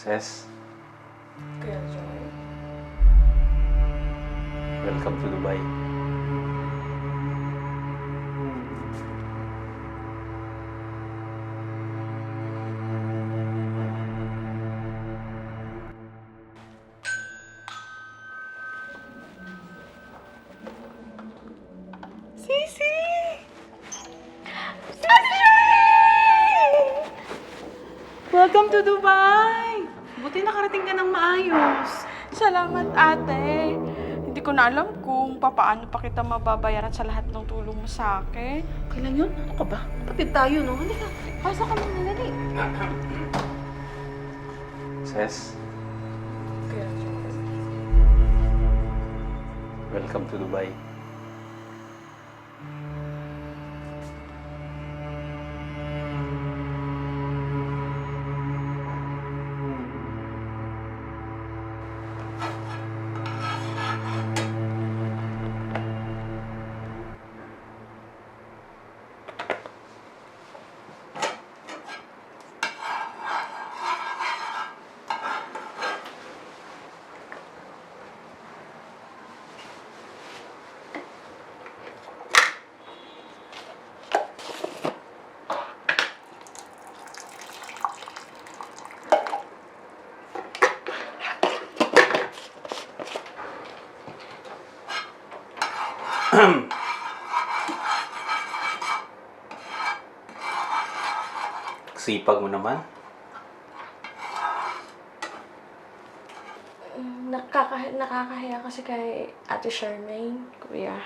Ses, Kuya Joy? welcome to Dubai. Sisi! Sisi! Welcome to Dubai! Buti nakarating ka ng maayos. Salamat, ate. Hindi ko na alam kung papaano pa kita mababayaran sa lahat ng tulong mo sa akin. Okay lang yun? Ano ka ba? Kapit tayo, no? Halika. Pasok ka muna, dali. Ses, Kuya Joy? welcome to Dubai. Sipag mo naman. Nakakahiya kasi kay Ate Charmaine, kuya.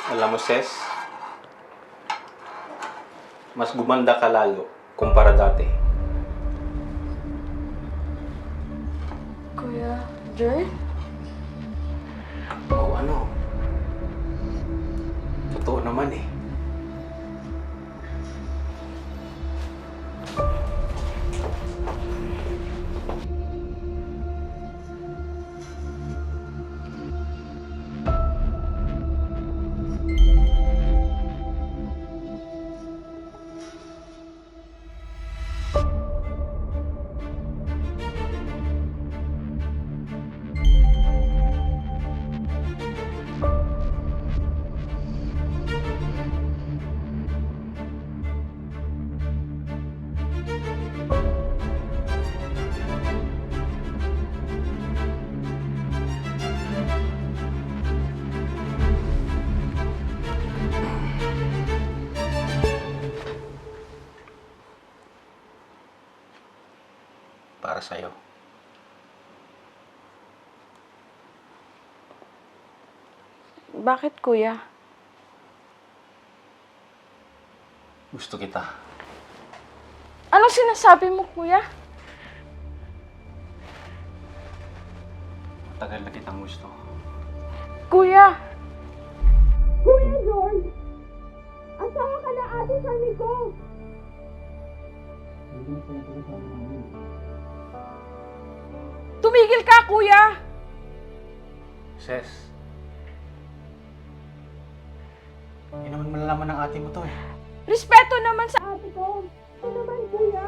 Alam mo, Ses, mas gumanda ka lalo kumpara dati. Kuya Joy? O ano? Totoo naman eh. Para sa'yo. Bakit, kuya? Gusto kita. Anong sinasabi mo, kuya? Matagal na kitang gusto. Kuya! Kuya George! Asawa ka na ate sa ko! Tumigil ka, kuya! Ses, hindi naman malalaman ng ate mo to eh. Respeto naman sa ate ko! Ito naman, kuya!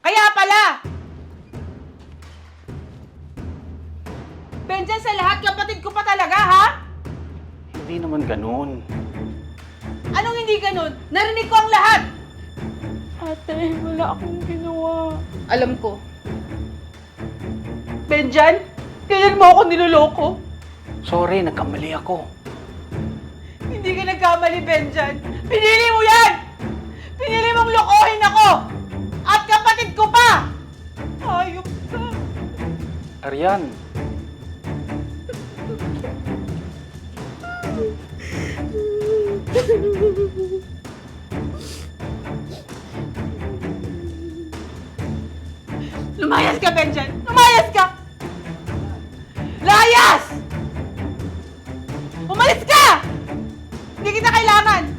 Kaya pala! Benjan sa lahat, kapatid ko pa talaga, ha? Hindi naman ganun. Anong hindi ganun? Narinig ko ang lahat! Ate, wala akong ginawa. Alam ko. Benjan, kailan mo ako niloloko? Sorry, nagkamali ako. Hindi ka nagkamali, Benjan. Pinili mo yan! Pinili mong lokohin ako! At kapatid ko pa! Ayop ka! Arian, Lumayas ka, Benjan! Lumayas ka! Layas! Umalis ka! Hindi kita kailangan!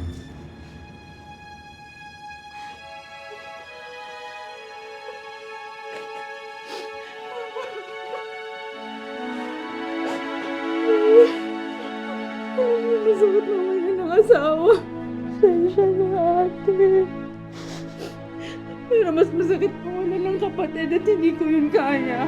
sakit na wala ng asawa. Sensya na, ate. Pero mas masakit pa wala ng kapatid at hindi ko yun kaya.